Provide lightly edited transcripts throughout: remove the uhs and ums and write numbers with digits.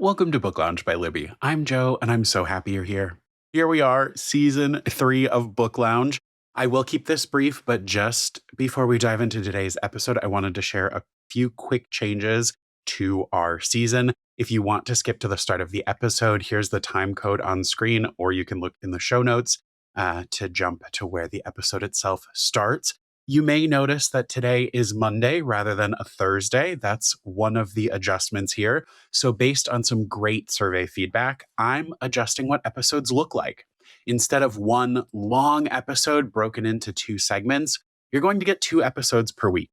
Welcome to Book Lounge by Libby. I'm Joe, and I'm so happy you're here. Here we are, season 3 of Book Lounge. I will keep this brief, but just before we dive into today's episode, I wanted to share a few quick changes to our season. If you want to skip to the start of the episode, here's the time code on screen, or you can look in the show notes to jump to where the episode itself starts. You may notice that today is Monday rather than a Thursday. That's one of the adjustments here. So based on some great survey feedback, I'm adjusting what episodes look like. Instead of one long episode broken into 2 segments, you're going to get 2 episodes per week.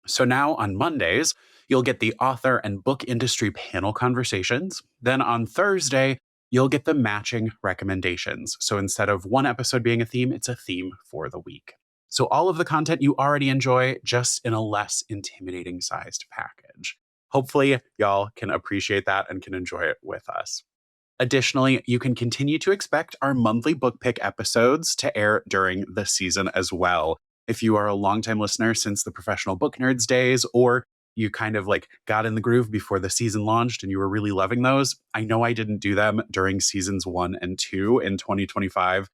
So now on Mondays, you'll get the author and book industry panel conversations. Then on Thursday, you'll get the matching recommendations. So instead of one episode being a theme, it's a theme for the week. So all of the content you already enjoy, just in a less intimidating sized package. Hopefully, y'all can appreciate that and can enjoy it with us. Additionally, you can continue to expect our monthly book pick episodes to air during the season as well. If you are a longtime listener since the Professional Book Nerds days, or you kind of got in the groove before the season launched and you were really loving those, I know I didn't do them during seasons 1 and 2 in 2025.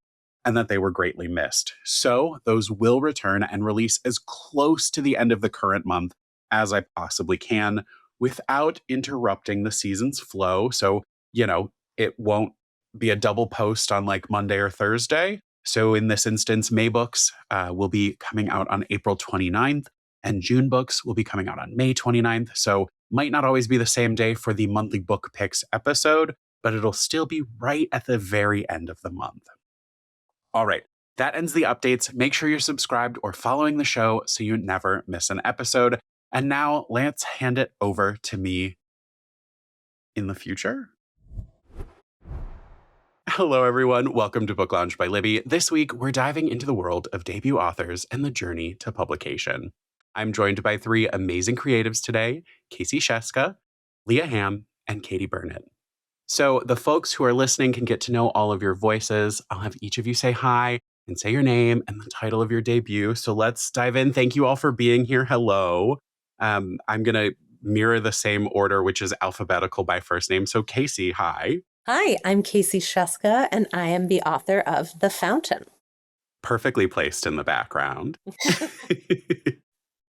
And that they were greatly missed. So those will return and release as close to the end of the current month as I possibly can without interrupting the season's flow. So, it won't be a double post on Monday or Thursday. So in this instance, May books will be coming out on April 29th and June books will be coming out on May 29th. So might not always be the same day for the monthly book picks episode, but it'll still be right at the very end of the month. All right, that ends the updates. Make sure you're subscribed or following the show so you never miss an episode. And now let's hand it over to me in the future. Hello, everyone. Welcome to Book Lounge by Libby. This week, we're diving into the world of debut authors and the journey to publication. I'm joined by 3 amazing creatives today, Casey Scieszka, Leia Ham, and Katie Bernet. So the folks who are listening can get to know all of your voices. I'll have each of you say hi and say your name and the title of your debut. So let's dive in. Thank you all for being here. Hello. I'm going to mirror the same order, which is alphabetical by first name. So Casey, hi. Hi, I'm Casey Scieszka, and I am the author of The Fountain. Perfectly placed in the background.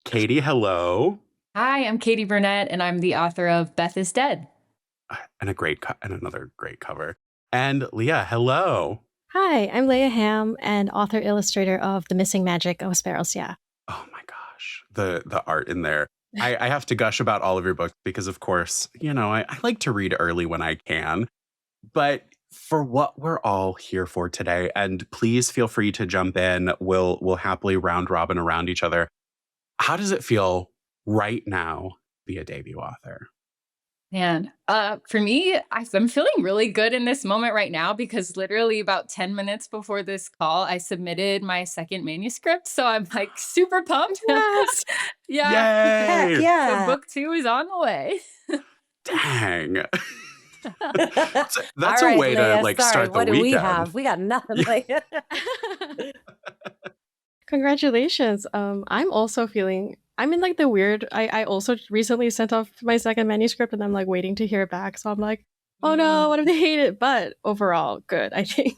Katie, hello. Hi, I'm Katie Bernet, and I'm the author of Beth is Dead. And another great cover. And Leia, hello. Hi, I'm Leia Ham and author-illustrator of The Missing Magic of Sparrow's Yeah. Oh my gosh, the art in there. I have to gush about all of your books because, of course, I like to read early when I can. But for what we're all here for today, and please feel free to jump in. We'll happily round robin around each other. How does it feel right now to be a debut author? Man, for me, I'm feeling really good in this moment right now because literally about 10 minutes before this call, I submitted my second manuscript. So I'm super pumped. Yes. Yeah. Yay! Yeah. So book 2 is on the way. Dang. That's All a right, way Leia, to start the what do weekend. we have? We got nothing. Congratulations. I'm also feeling, I'm in the weird, I also recently sent off my second manuscript and I'm waiting to hear back. So I'm oh no, what if they hate it? But overall, good, I think.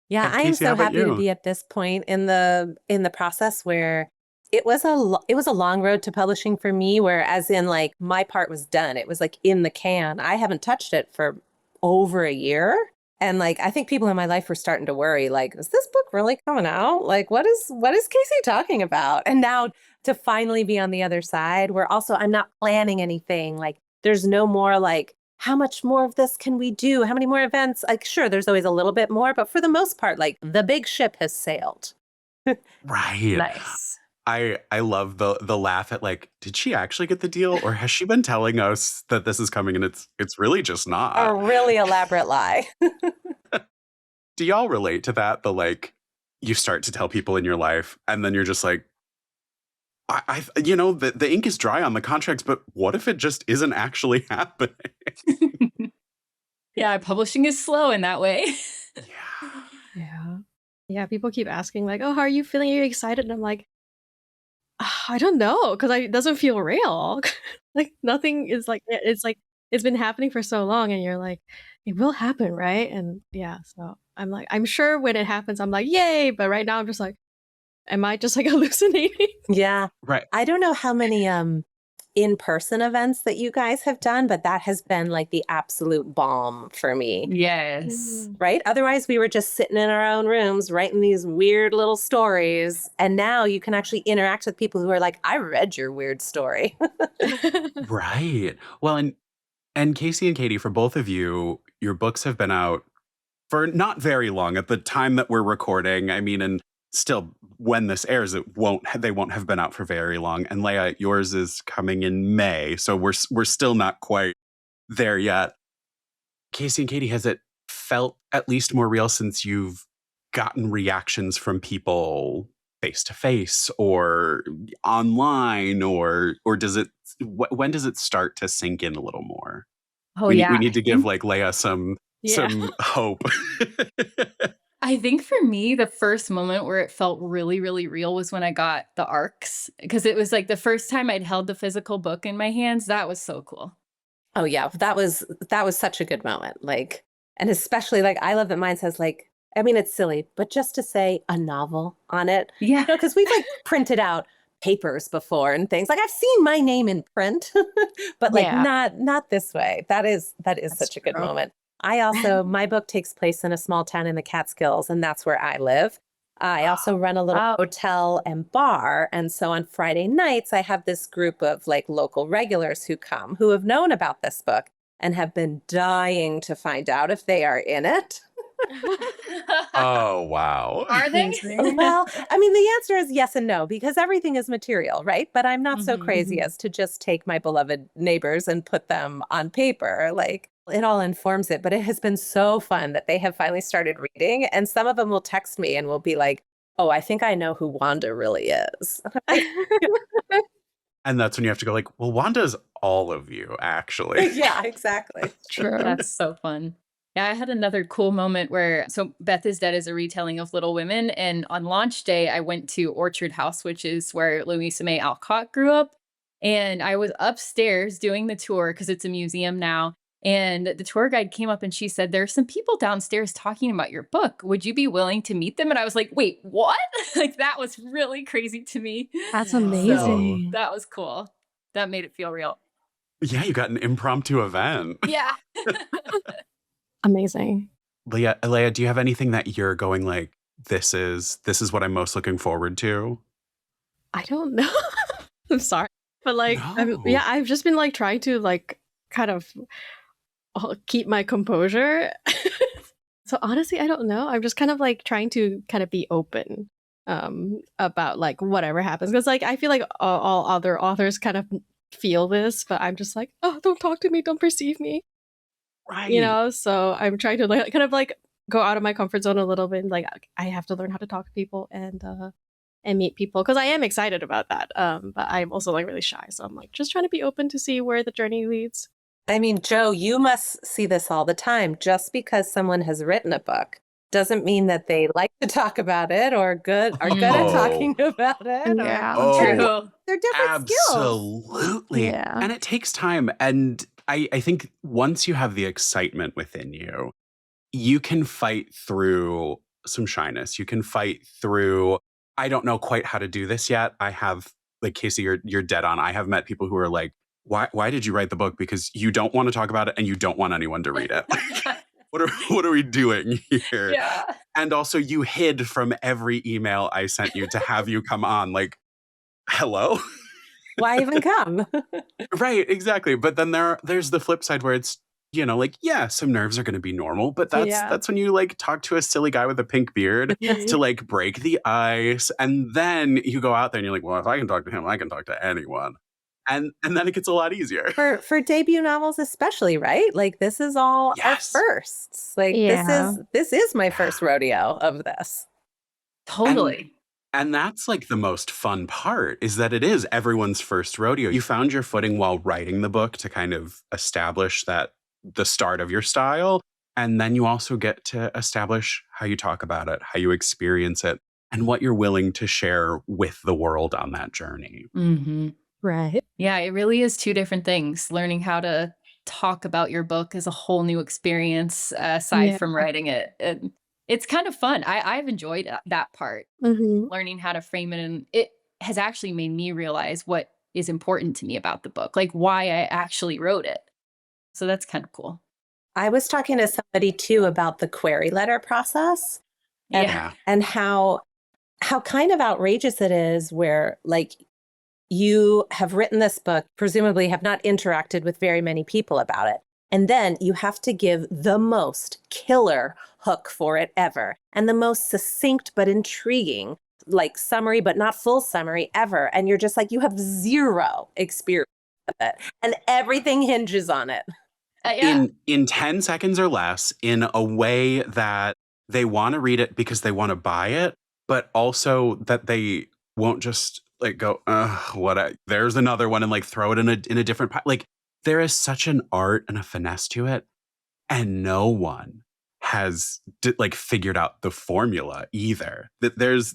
Yeah, And I am Casey, how so about happy you? to be at this point in the process where it was a long road to publishing for me, where as in my part was done. It was in the can. I haven't touched it for over a year. And I think people in my life were starting to worry, is this book really coming out? What is Casey talking about? And now to finally be on the other side, where also I'm not planning anything. There's no more how much more of this can we do? How many more events? Sure, there's always a little bit more, but for the most part, the big ship has sailed. Right. Nice. I love the laugh at did she actually get the deal, or has she been telling us that this is coming and it's really just not? A really elaborate lie. Do y'all relate to that? You start to tell people in your life and then you're just the ink is dry on the contracts, but what if it just isn't actually happening? Yeah, publishing is slow in that way. Yeah. Yeah, people keep asking oh, how are you feeling? Are you excited? And I'm I don't know, because it doesn't feel real. Nothing is it's it's been happening for so long, and you're like, it will happen, right? And yeah, so I'm like, I'm sure when it happens, I'm like, yay! But right now, I'm just like, am I just like hallucinating? Yeah. Right. I don't know how many in-person events that you guys have done, but that has been like the absolute balm for me. Yes. Right? Otherwise, we were just sitting in our own rooms writing these weird little stories. And now you can actually interact with people who are like, I read your weird story. Right. Well, and Casey and Katie, for both of you, your books have been out for not very long at the time that we're recording. I mean, and still when this airs, they won't have been out for very long. And Leia, yours is coming in May, so we're still not quite there yet. Casey and Katie, has it felt at least more real since you've gotten reactions from people face to face or online, or does it when does it start to sink in a little more? Oh We yeah. need to give like Leia some Yeah. hope. I think for me, the first moment where it felt really, really real was when I got the ARCs, because it was like the first time I'd held the physical book in my hands. That was so cool. Oh yeah, that was such a good moment. Like, and especially like I love that mine says like, I mean it's silly, but just to say a novel on it. Yeah. You know, because we've like printed out papers before and things. Like I've seen my name in print, but like Yeah. not this way. That is such a good true. moment. I also my book takes place in a small town in the Catskills, and that's where I live. I also run a little Wow. hotel and bar. And so on Friday nights, I have this group of like local regulars who come who have known about this book and have been dying to find out if they are in it. Oh, wow. Are they? Amazing. Well, I mean, the answer is yes and no, because everything is material, right? But I'm not so Mhm, crazy mhm. as to just take my beloved neighbors and put them on paper. Like it all informs it. But it has been so fun that they have finally started reading. And some of them will text me and will be like, oh, I think I know who Wanda really is. And that's when you have to go like, well, Wanda's all of you, actually. Yeah, exactly. True. That's so fun. Yeah, I had another cool moment where, so Beth is Dead is a retelling of Little Women. And on launch day, I went to Orchard House, which is where Louisa May Alcott grew up. And I was upstairs doing the tour because it's a museum now. And the tour guide came up and she said, there's some people downstairs talking about your book. Would you be willing to meet them? And I was like, wait, what? Like, that was really crazy to me. That's So amazing. that was cool. That made it feel real. Yeah, you got an impromptu event. Yeah. Amazing. Leia, do you have anything that you're going like, this is what I'm most looking forward to? I don't know. I'm sorry. But like, No. I've just been like trying to like kind of keep my composure. So honestly, I don't know. I'm just kind of like trying to kind of be open about like whatever happens, because like I feel like all other authors kind of feel this, but I'm just like, oh, don't talk to me, don't perceive me, Right. you know. So I'm trying to like kind of like go out of my comfort zone a little bit, and like I have to learn how to talk to people and meet people, because I am excited about that, but I'm also like really shy, so I'm like just trying to be open to see where the journey leads. I mean, Joe, you must see this all the time. Just because someone has written a book doesn't mean that they like to talk about it or good at Oh. talking about it. Yeah. Oh, True. They're different skills. absolutely. Yeah. And it takes time. And I think once you have the excitement within you, you can fight through some shyness. You can fight through, I don't know quite how to do this yet. I have, like, Casey, you're dead on. I have met people who are like, why did you write the book? Because you don't want to talk about it and you don't want anyone to read it. What are we doing here? Yeah. And also, you hid from every email I sent you to have you come on. Like, hello? Why even come? Right, exactly. But then there's the flip side where it's, like, yeah, some nerves are going to be normal, but Yeah. that's when you like talk to a silly guy with a pink beard to like break the ice, and then you go out there and you're like, well, if I can talk to him, I can talk to anyone, and then it gets a lot easier. For debut novels especially, right? Like this is all Yes. our firsts. Like Yeah. this is my first rodeo of this. Totally. And that's like the most fun part, is that it is everyone's first rodeo. You found your footing while writing the book to kind of establish the start of your style. And then you also get to establish how you talk about it, how you experience it, and what you're willing to share with the world on that journey. Mm-hmm. Right. Yeah, it really is two different things. Learning how to talk about your book is a whole new experience aside Yeah. from writing it. And it's kind of fun. I've enjoyed that part, Hmm. learning how to frame it. And it has actually made me realize what is important to me about the book, like why I actually wrote it. So that's kind of cool. I was talking to somebody too about the query letter process and Yeah. and how kind of outrageous it is where like you have written this book, presumably have not interacted with very many people about it. And then you have to give the most killer hook for it ever and the most succinct but intriguing, like summary, but not full summary ever. And you're just like, you have zero experience with it. And everything hinges on it. Yeah. In 10 seconds or less, in a way that they want to read it because they want to buy it, but also that they won't just like go, there's another one, and like throw it in a different like there is such an art and a finesse to it, and no one has like figured out the formula either. That there's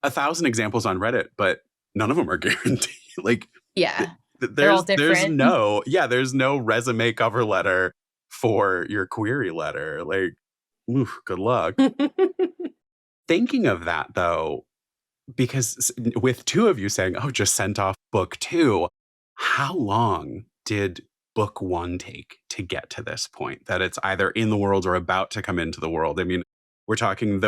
1,000 examples on Reddit, but none of them are guaranteed. Like Yeah. They're all there's different. there's no resume cover letter for your query letter. Like, oof, good luck. Thinking of that though, because with two of you saying, oh, just sent off book 2, how long did book 1 take to get to this point that it's either in the world or about to come into the world? I mean, we're talking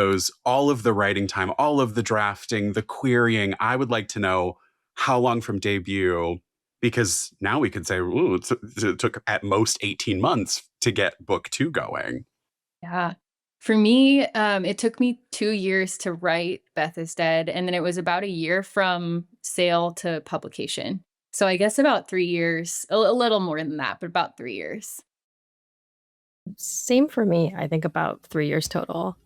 all of the writing time, all of the drafting, the querying. I would like to know how long from debut, because now we could say, ooh, it took at most 18 months to get book 2 going. Yeah. For me, it took me 2 years to write Beth is Dead, and then it was about a year from sale to publication. So I guess about 3 years, a little more than that, but about 3 years. Same for me. I think about 3 years total.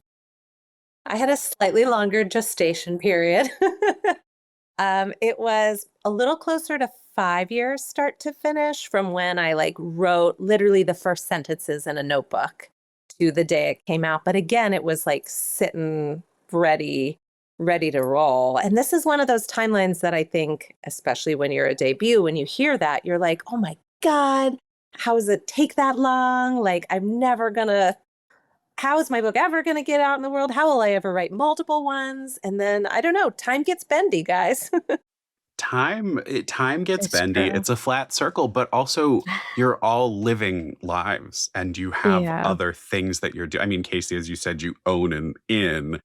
I had a slightly longer gestation period. It was a little closer to 5 years start to finish from when I like wrote literally the first sentences in a notebook to the day it came out. But again, it was like sitting ready to roll. And this is one of those timelines that I think, especially when you're a debut, when you hear that, you're like, oh my God, how does it take that long? Like, how is my book ever going to get out in the world? How will I ever write multiple ones? And then I don't know, time gets bendy, guys. Time gets It's bendy. true. It's a flat circle, but also you're all living lives and you have Yeah. other things that you're doing. I mean, Casey, as you said, you own an inn.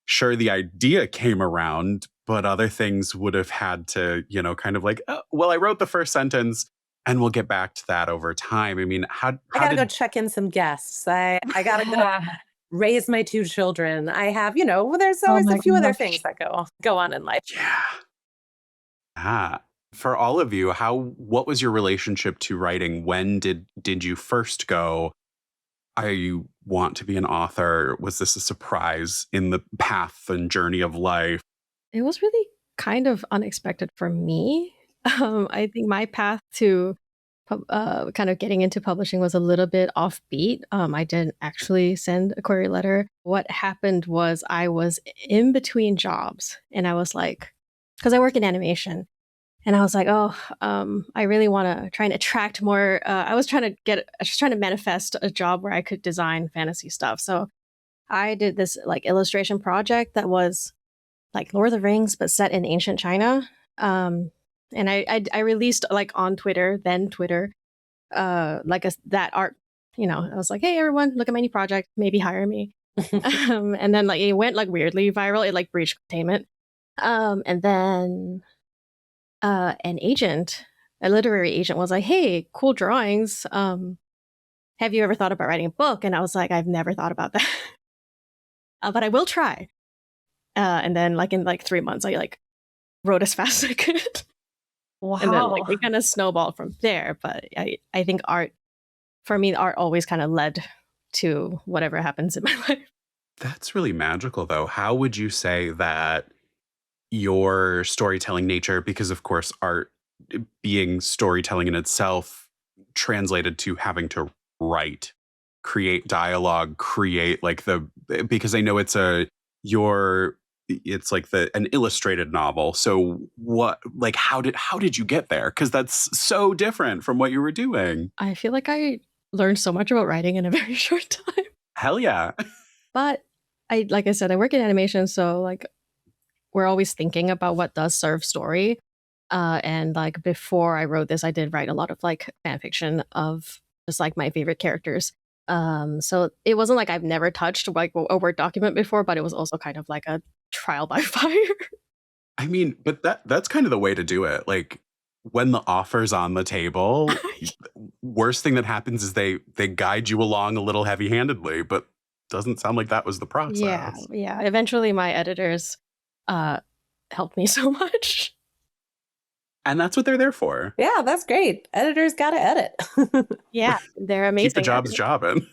Sure, the idea came around, but other things would have had to, kind of like, oh, well, I wrote the first sentence and we'll get back to that over time. I mean, I gotta go check in some guests. I gotta go raise my 2 children. I have, there's Oh always my a few other gosh. things that go on in life. Yeah. For all of you, what was your relationship to writing? When did you first go, I want to be an author? Was this a surprise in the path and journey of life? It was really kind of unexpected for me. I think my path to kind of getting into publishing was a little bit offbeat. I didn't actually send a query letter. What happened was I was in between jobs, and I was like, because I work in animation, and I was like, oh, I really want to try and attract more. I was trying to manifest a job where I could design fantasy stuff. So I did this like illustration project that was like Lord of the Rings, but set in ancient China. And I released like on Twitter, like that art. I was like, hey everyone, look at my new project, maybe hire me. And then like it went like weirdly viral. It like breached containment. And then a literary agent was like, hey, cool drawings. Have you ever thought about writing a book? And I was like, I've never thought about that. But I will try. And then like in like 3 months, I like wrote as fast as I could. Wow. And then like it kind of snowballed from there. But I think art always kind of led to whatever happens in my life. That's really magical, though. How would you say that your storytelling nature, because of course art being storytelling in itself, translated to having to write, create dialogue, create like because I know your it's like an illustrated novel. So how did you get there? Because that's so different from what you were doing. I feel like I learned so much about writing in a very short time. Hell yeah. But like I said, I work in animation, so like we're always thinking about what does serve story. And like before I wrote this, I did write a lot of like fan fiction of just like my favorite characters. So it wasn't like I've never touched like a Word document before, but it was also kind of like a trial by fire. I mean, but that's kind of the way to do it. Like when the offer's on the table, worst thing that happens is they guide you along a little heavy-handedly, but doesn't sound like that was the process. Yeah. Eventually my editors helped me so much. And that's what they're there for. Yeah, that's great. Editors got to edit. Yeah, they're amazing. Keep the jobs jobbing.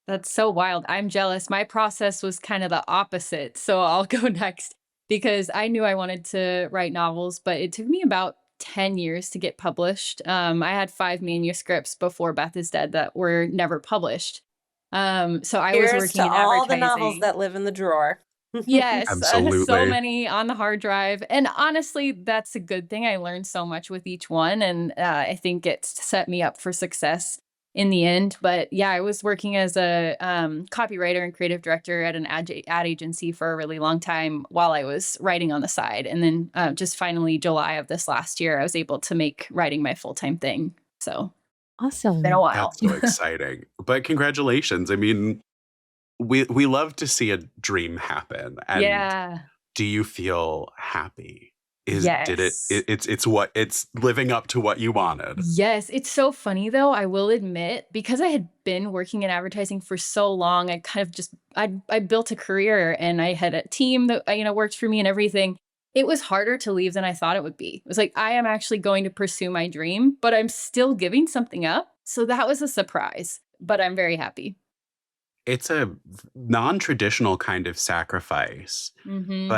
That's so wild. I'm jealous. My process was kind of the opposite. So I'll go next because I knew I wanted to write novels, but it took me about 10 years to get published. I had 5 manuscripts before Beth is Dead that were never published. So I was Here's working to in all the advertising. novels that live in the drawer. Yes, Absolutely. so many on the hard drive. And honestly, that's a good thing. I learned so much with each one. And I think it's set me up for success in the end. But yeah, I was working as a copywriter and creative director at an ad agency for a really long time while I was writing on the side. And then just finally July of this last year, I was able to make writing my full-time thing. So Awesome. it's been a while. That's so exciting. But congratulations. I mean, we love to see a dream happen. And Yeah. do you feel happy? Yes. It's living up to what you wanted. Yes, it's so funny though, I will admit, because I had been working in advertising for so long, I kind of just I built a career and I had a team that worked for me and everything. It was harder to leave than I thought it would be. It was like I am actually going to pursue my dream, but I'm still giving something up. So that was a surprise, but I'm very happy. It's a non-traditional kind of sacrifice. Mhm.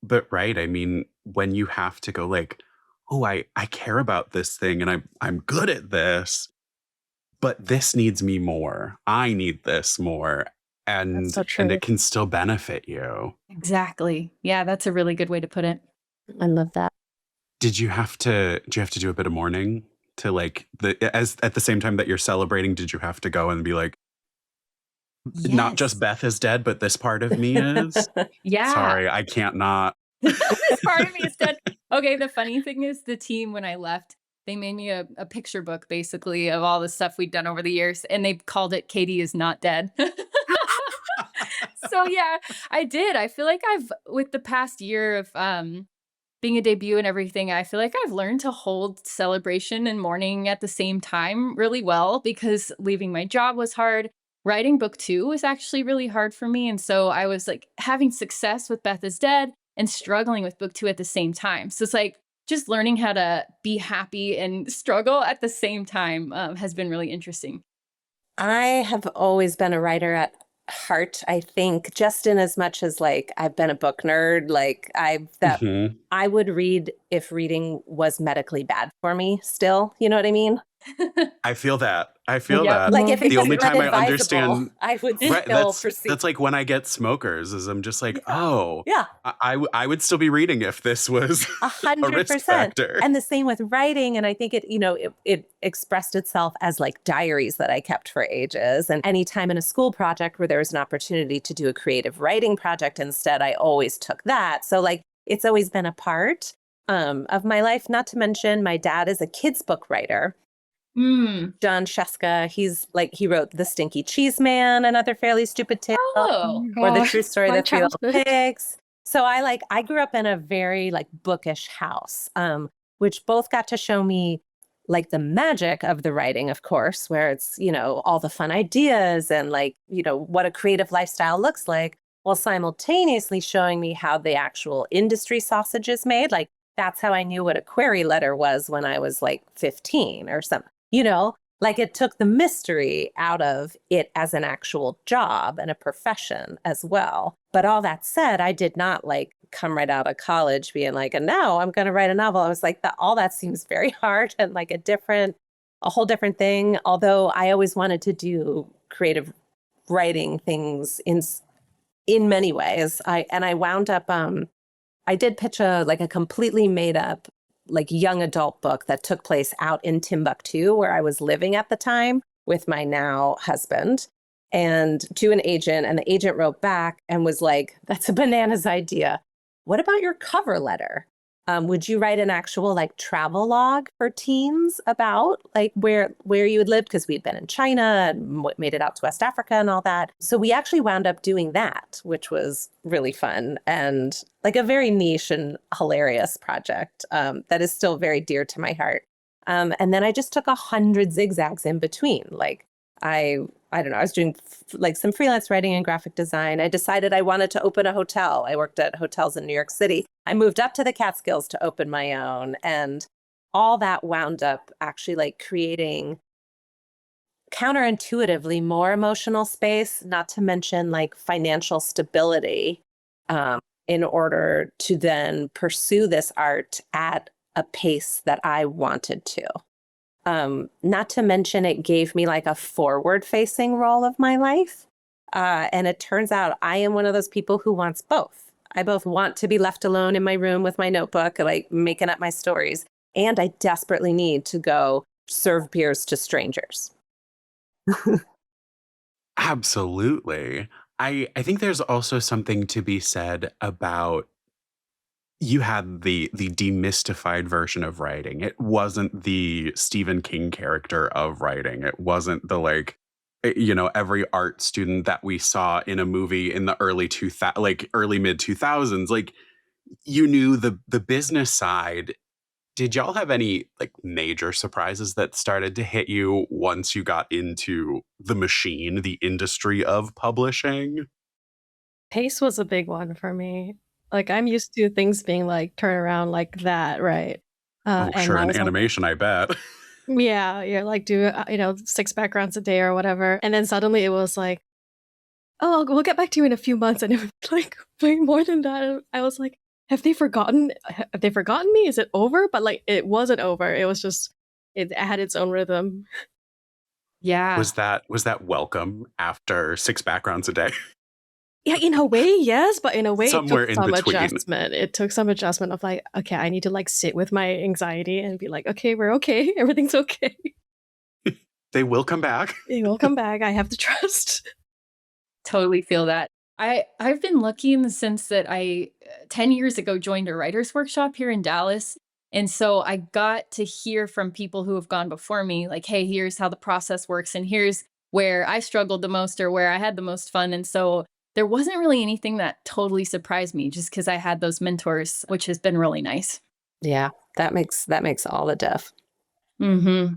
But right, I mean, when you have to go like, oh, I care about this thing and I'm good at this, but this needs me more. I need this more. And That's so true. it can still benefit you. Exactly. Yeah, that's a really good way to put it. I love that. Did you have to do a bit of mourning to like at the same time that you're celebrating, did you have to go and be like, not just Yes. Beth is dead, but this part of me is? Yeah. Sorry, I can't not. This part of me is dead. Okay, the funny thing is the team, when I left, they made me a picture book basically of all the stuff we'd done over the years, and they called it Katie is Not Dead. So yeah, I did. I feel like with the past year of being a debut and everything, I feel like I've learned to hold celebration and mourning at the same time really well, because leaving my job was hard. Writing book 2 was actually really hard for me. And so I was like having success with Beth is Dead and struggling with book 2 at the same time. So it's like just learning how to be happy and struggle at the same time has been really interesting. I have always been a writer at heart, I think, just in as much as like I've been a book nerd. Like Mhm. I would read if reading was medically bad for me still. You know what I mean? I feel that. I feel Yep. that. Like if it The was only time I unadvisable, understand, I would right, still proceed. that's like when I get smokers, is I'm just like, Yeah. oh, Yeah, I would still be reading if this was a risk 100%. factor. And the same with writing. And I think it expressed itself as like diaries that I kept for ages. And anytime in a school project where there was an opportunity to do a creative writing project instead, I always took that. So like it's always been a part of my life. Not to mention my dad is a kids book writer. John Scieszka, he wrote The Stinky Cheese Man and Other Fairly Stupid Tales, Oh. or The True Story of My the Three Little childhood. Pigs. So I grew up in a very like bookish house, which both got to show me like the magic of the writing, of course, where it's, all the fun ideas and like, what a creative lifestyle looks like, while simultaneously showing me how the actual industry sausage is made. Like that's how I knew what a query letter was when I was like 15 or something. Like it took the mystery out of it as an actual job and a profession as well. But all that said, I did not like come right out of college being like, and now I'm going to write a novel. I was like, all that seems very hard and like a whole different thing. Although I always wanted to do creative writing things in many ways. I wound up, I did pitch a completely made up like young adult book that took place out in Timbuktu, where I was living at the time with my now husband, and to an agent. And the agent wrote back and was like, "That's a bananas idea. What about your cover letter? Would you write an actual like travel log for teens about like where you had lived?" Because we'd been in China and made it out to West Africa and all that. So we actually wound up doing that, which was really fun and like a very niche and hilarious project that is still very dear to my heart. And then I just took 100 zigzags in between. Like I don't know, I was doing like some freelance writing and graphic design. I decided I wanted to open a hotel. I worked at hotels in New York City. I moved up to the Catskills to open my own. And all that wound up actually like creating counterintuitively more emotional space, not to mention like financial stability, in order to then pursue this art at a pace that I wanted to. Not to mention it gave me like a forward-facing role of my life. And it turns out I am one of those people who wants both. I both want to be left alone in my room with my notebook, like making up my stories, and I desperately need to go serve beers to strangers. Absolutely. I think there's also something to be said about you had the demystified version of writing. It wasn't the Stephen King character of writing. It wasn't the like, every art student that we saw in a movie in the early mid 2000s. Like, you knew the business side. Did y'all have any like major surprises that started to hit you once you got into the machine, the industry of publishing? Pace was a big one for me. Like, I'm used to things being like turn around like that, right? Oh, And sure, I in was like, animation, I bet. yeah, yeah, like do 6 backgrounds a day or whatever. And then suddenly it was like, oh, we'll get back to you in a few months, and it was like way more than that. And I was like, have they forgotten? Have they forgotten me? Is it over? But like, it wasn't over. It was just it had its own rhythm. Yeah. Was that welcome after 6 backgrounds a day? Yeah, in a way, yes, but in a way, it Somewhere took in some between. adjustment. It took some adjustment of like, okay, I need to like sit with my anxiety and be like, okay, we're okay, everything's okay. They will come back. It will come back. I have to trust. Totally feel that. I've been lucky in the sense that I 10 years ago joined a writers workshop here in Dallas. And so I got to hear from people who have gone before me, like, hey, here's how the process works, and here's where I struggled the most or where I had the most fun. And so there wasn't really anything that totally surprised me just because I had those mentors, which has been really nice. Yeah, that makes all the diff. Mm-hmm.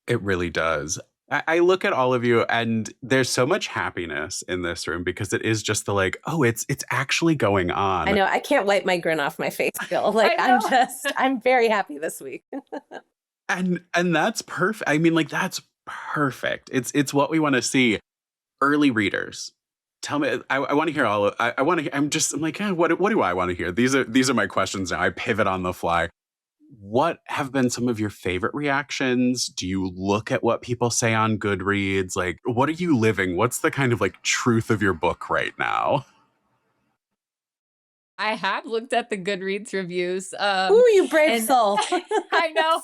It really does. I look at all of you and there's so much happiness in this room because it is just the like, oh, it's actually going on. I know. I can't wipe my grin off my face, Bill. Like I know. I'm very happy this week. And that's perfect. I mean, like, that's perfect. It's what we want to see. Early readers. Tell me, I want to hear all of, I want to, I'm like, what do I want to hear? These are my questions now. I pivot on the fly. What have been some of your favorite reactions? Do you look at what people say on Goodreads? Like, what are you living? What's the kind of like truth of your book right now? I have looked at the Goodreads reviews. Ooh, you brave and soul. I know.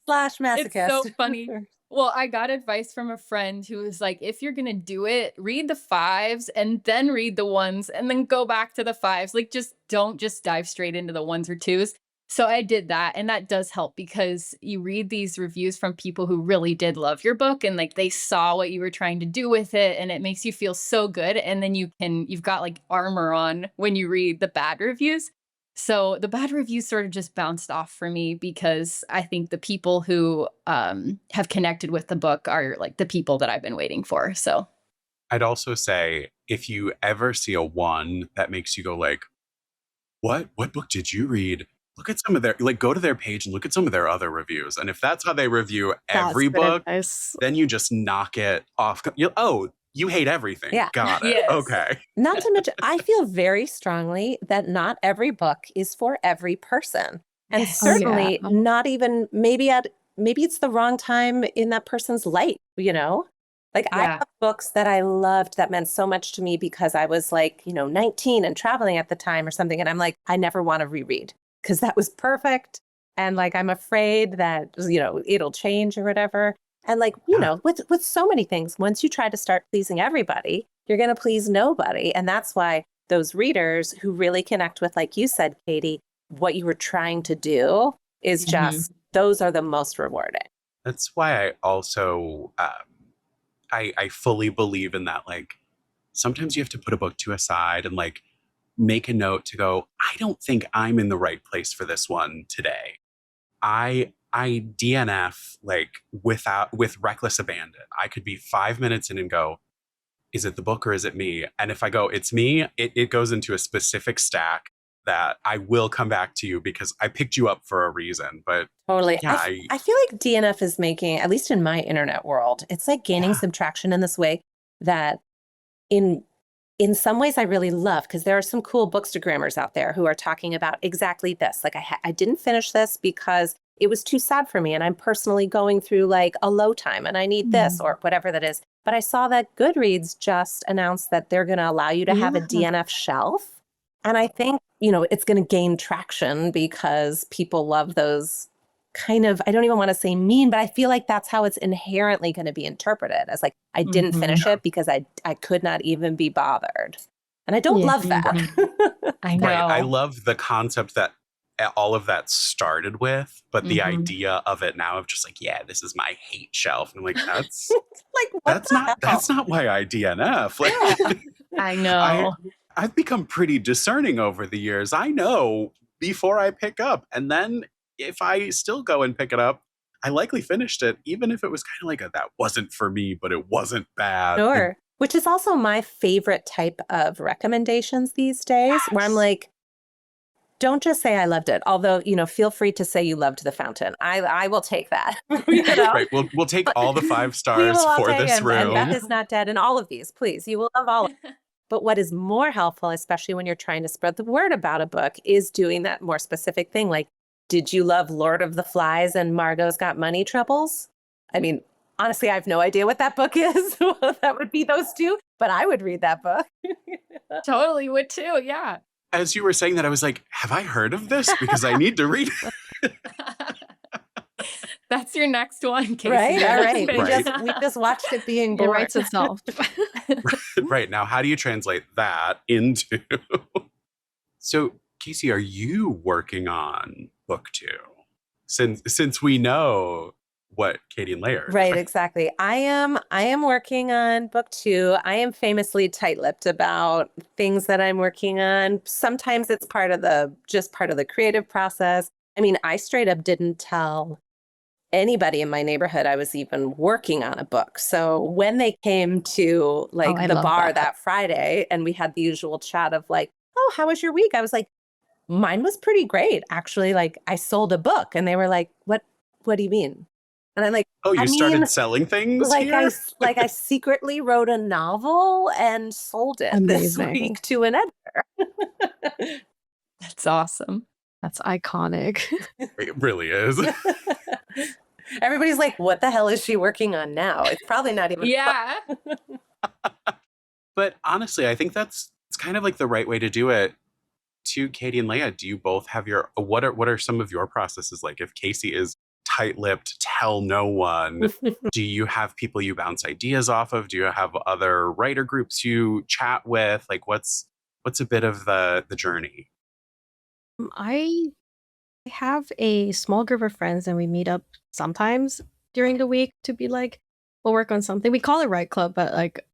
Slash masochist. It's so funny. Well, I got advice from a friend who was like, if you're going to do it, read the 5s and then read the 1s and then go back to the 5s. Like, just don't just dive straight into the 1s or 2s. So I did that. And that does help because you read these reviews from people who really did love your book and like they saw what you were trying to do with it. And it makes you feel so good. And then you've got like armor on when you read the bad reviews. So the bad reviews sort of just bounced off for me because I think the people who have connected with the book are like the people that I've been waiting for. So I'd also say if you ever see a 1 that makes you go like, what book did you read? Look at some of their, like, go to their page and look at some of their other reviews. And if that's how they review every book, then you just knock it off. You hate everything. Yeah. Got it. Yes. Okay. Not to mention, I feel very strongly that not every book is for every person. And Yes. certainly Oh, yeah. not even maybe it's the wrong time in that person's life, Like I Yeah. have books that I loved that meant so much to me because I was like, 19 and traveling at the time or something. And I'm like, I never want to reread because that was perfect. And like, I'm afraid that, it'll change or whatever. And like, Yeah. with so many things, once you try to start pleasing everybody, you're going to please nobody. And that's why those readers who really connect with, like you said, Katie, what you were trying to do is just, those are the most rewarding. That's why I also I fully believe in that. Like sometimes you have to put a book to a side and like make a note to go, I don't think I'm in the right place for this one today. I DNF like with reckless abandon. I could be 5 minutes in and go, is it the book or is it me? And if I go, it's me, it goes into a specific stack that I will come back to you because I picked you up for a reason. But Totally. yeah, I feel like DNF is making, at least in my internet world, it's like gaining some traction in this way that in some ways I really love, because there are some cool bookstagrammers out there who are talking about exactly this. Like I didn't finish this because it was too sad for me and I'm personally going through like a low time and I need this or whatever that is. But I saw that Goodreads just announced that they're going to allow you to have a DNF shelf. And I think, it's going to gain traction because people love those kind of, I don't even want to say mean, but I feel like that's how it's inherently going to be interpreted as like, I didn't finish it because I could not even be bothered. And I don't love that. I know. right. I love the concept that all of that started with, but the idea of it now of just like, yeah, this is my hate shelf. And I'm like, that's like, what that's not why I DNF. Like, I know. I've become pretty discerning over the years. I know before I pick up. And then if I still go and pick it up, I likely finished it, even if it was kind of like that wasn't for me, but it wasn't bad. Sure. Which is also my favorite type of recommendations these days, where I'm like, don't just say I loved it. Although, feel free to say you loved The Fountain. I will take that. Right. We'll take all the 5 stars for this room. And Beth is Not Dead and all of these, please. You will love all of them. But what is more helpful, especially when you're trying to spread the word about a book, is doing that more specific thing. Like, did you love Lord of the Flies and Margot's Got Money Troubles? I mean, honestly, I have no idea what that book is. That would be those two, but I would read that book. Totally would too. Yeah. As you were saying that, I was like, have I heard of this? Because I need to read it. That's your next one, Casey. Right? All right. Right. We just watched it being It born. writes itself. Right. Now, how do you translate that into? So, Casey, are you working on book 2? Since we know what Katie and Leia are Right, doing. exactly. I am working on book 2. I am famously tight-lipped about things that I'm working on. Sometimes it's part of the creative process. I mean, I straight up didn't tell anybody in my neighborhood I was even working on a book. So when they came to I the love bar that. that Friday and we had the usual chat of like, oh, how was your week? I was like, mine was pretty great. Actually, like I sold a book. And they were like, what do you mean? And I'm like, Oh, you I started mean, selling things like here? I secretly wrote a novel and sold it this Amazing. week to an editor. That's awesome. That's iconic. It really is. Everybody's like, what the hell is she working on now? It's probably not even Yeah. But honestly, I think it's kind of like the right way to do it. To Katie and Leia, do you both have what are some of your processes like? If Casey is tight-lipped, tell no one, do you have people you bounce ideas off of? Do you have other writer groups you chat with? Like what's a bit of the journey? I have a small group of friends and we meet up sometimes during the week to be like, we'll work on something. We call it Write Club, but like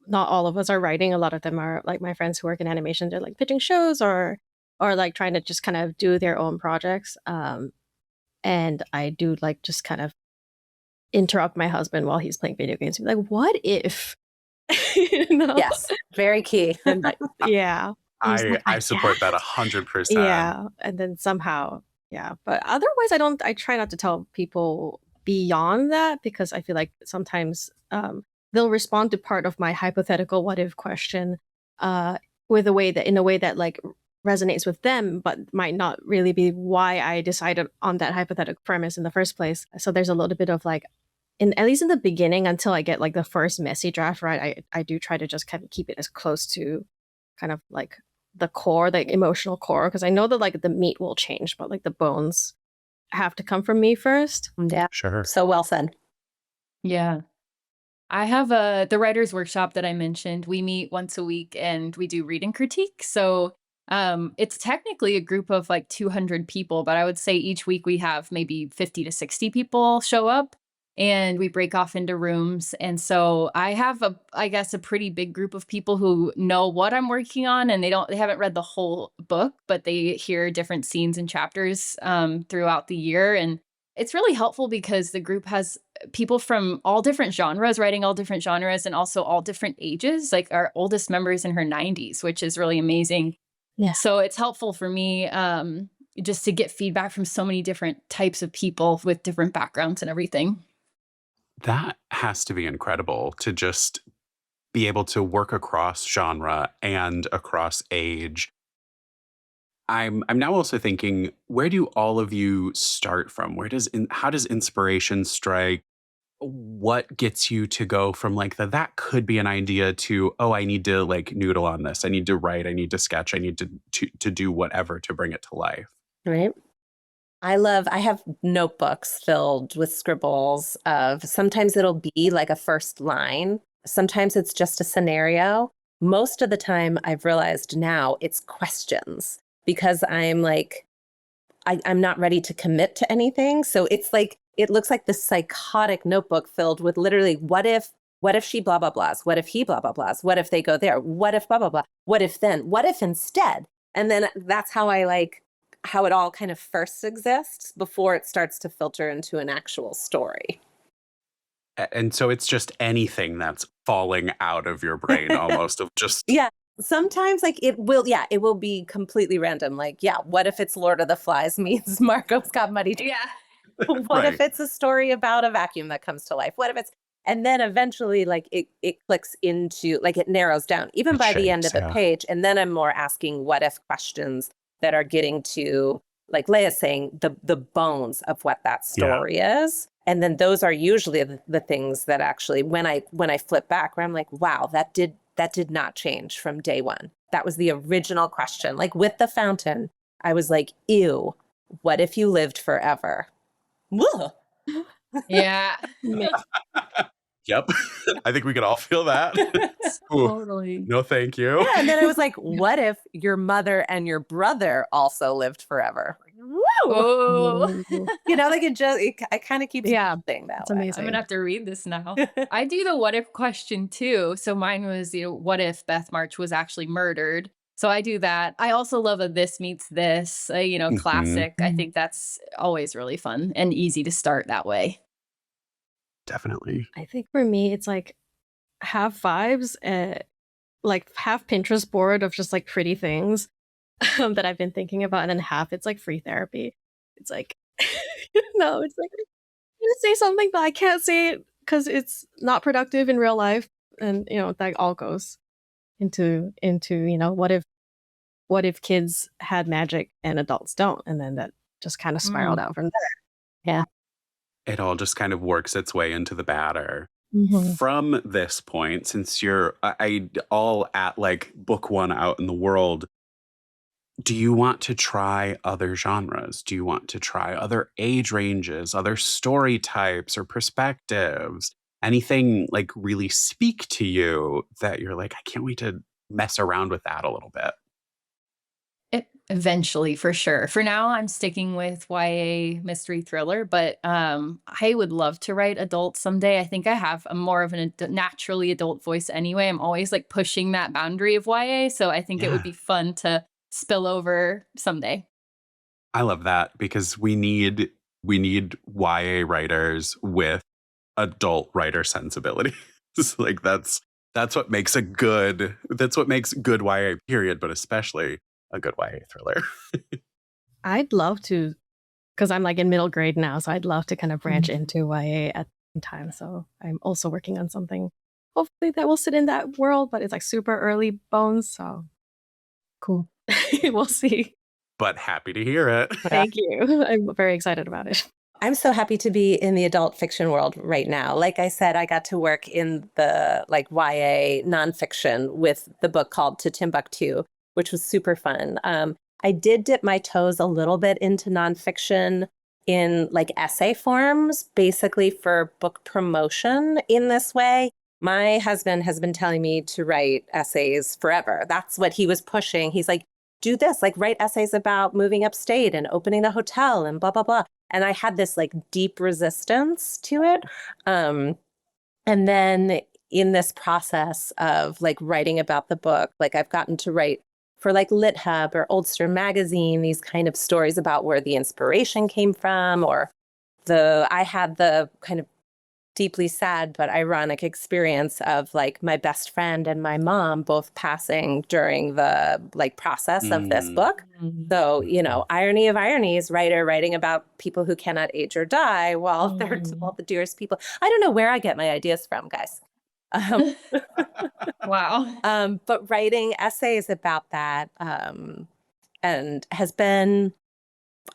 not all of us are writing. A lot of them are like my friends who work in animation. They're like pitching shows or like trying to just kind of do their own projects. And I do like just kind of interrupt my husband while he's playing video games. Be like, what if? Yes, very key. Yeah. I support that 100%. Yeah. And then somehow, yeah. But otherwise, I try not to tell people beyond that because I feel like sometimes they'll respond to part of my hypothetical what if question in a way that like resonates with them, but might not really be why I decided on that hypothetical premise in the first place. So there's a little bit of like, at least in the beginning, until I get like the first messy draft right, I do try to just kind of keep it as close to kind of like the core, the emotional core, because I know that like the meat will change, but like the bones have to come from me first. Yeah. Sure. So well said. Yeah. I have the writers workshop that I mentioned. We meet once a week and we do reading critique. So it's technically a group of like 200 people, but I would say each week we have maybe 50 to 60 people show up and we break off into rooms. And so I have I guess a pretty big group of people who know what I'm working on, and they haven't read the whole book, but they hear different scenes and chapters throughout the year. And it's really helpful because the group has people from all different genres, writing all different genres, and also all different ages. Like our oldest member is in her 90s, which is really amazing. Yeah. So it's helpful for me just to get feedback from so many different types of people with different backgrounds and everything. That has to be incredible to just be able to work across genre and across age. I'm now also thinking, where do all of you start from? How does inspiration strike? What gets you to go from like that could be an idea to, oh, I need to like noodle on this. I need to write, I need to sketch, I need to do whatever to bring it to life. Right. I have notebooks filled with scribbles of, sometimes it'll be like a first line. Sometimes it's just a scenario. Most of the time I've realized now it's questions, because I'm like, I'm not ready to commit to anything. So it's like, it looks like this psychotic notebook filled with literally, what if she blah, blah, blahs? What if he blah, blah, blahs? What if they go there? What if blah, blah, blah? What if then? What if instead? And then that's how how it all kind of first exists before it starts to filter into an actual story. And so it's just anything that's falling out of your brain almost of just. Yeah. Sometimes like it will be completely random. Like, yeah, what if it's Lord of the Flies means Marco's got muddy. Yeah. What Right. if it's a story about a vacuum that comes to life? What if it's, and then eventually like it clicks into, like it narrows down even It by the end of shapes, the yeah. page. And then I'm more asking what if questions that are getting to, like Leia's saying, the bones of what that story is. And then those are usually the things that actually, when I flip back, where I'm like, wow, that did not change from day one. That was the original question. Like with the fountain, I was like, ew, what if you lived forever? Whoa. Yeah. Yep. I think we could all feel that. Ooh, Totally. no, thank you. Yeah, and then I was like, what if your mother and your brother also lived forever? Woo! Oh, You know, like it kind of keeps Yeah, building that it's way. amazing. I'm gonna have to read this now. I do the what if question too. So mine was, what if Beth March was actually murdered? So I do that. I also love a this meets this, classic. I think that's always really fun and easy to start that way. Definitely. I think for me, it's like half vibes, like half Pinterest board of just like pretty things that I've been thinking about, and then half it's like free therapy. It's like, no, it's like I'm gonna say something, but I can't say it because it's not productive in real life, and that all goes into what if kids had magic and adults don't, and then that just kind of spiraled out from there. Yeah. It all just kind of works its way into the batter. Mhm. From this point, since you're all at like book one out in the world, do you want to try other genres? Do you want to try other age ranges, other story types or perspectives? Anything like really speak to you that you're like, I can't wait to mess around with that a little bit? Eventually, for sure. For now, I'm sticking with YA mystery thriller, but I would love to write adult someday. I think I have a more of an naturally adult voice anyway. I'm always like pushing that boundary of YA, so I think it would Yeah. be fun to spill over someday. I love that because we need YA writers with adult writer sensibility. It's like that's what makes good YA period, but especially a good YA thriller. I'd love to, because I'm like in middle grade now, so I'd love to kind of branch Mhm. into YA at the same time. So I'm also working on something, hopefully that will sit in that world, but it's like super early bones. So cool. We'll see. But happy to hear it. Thank you. I'm very excited about it. I'm so happy to be in the adult fiction world right now. Like I said, I got to work in the like YA nonfiction with the book called To Timbuktu, which was super fun. I did dip my toes a little bit into nonfiction in like essay forms, basically for book promotion in this way. My husband has been telling me to write essays forever. That's what he was pushing. He's like, do this, like write essays about moving upstate and opening the hotel and blah, blah, blah. And I had this like deep resistance to it. And then in this process of like writing about the book, like I've gotten to write for like Lit Hub or Oldster Magazine, these kind of stories about where the inspiration came from, or I had the kind of deeply sad but ironic experience of like my best friend and my mom both passing during the like process of this book. So, you know, irony of ironies, writer writing about people who cannot age or die while they're all the dearest people. I don't know where I get my ideas from, guys. Wow. But writing essays about that and has been,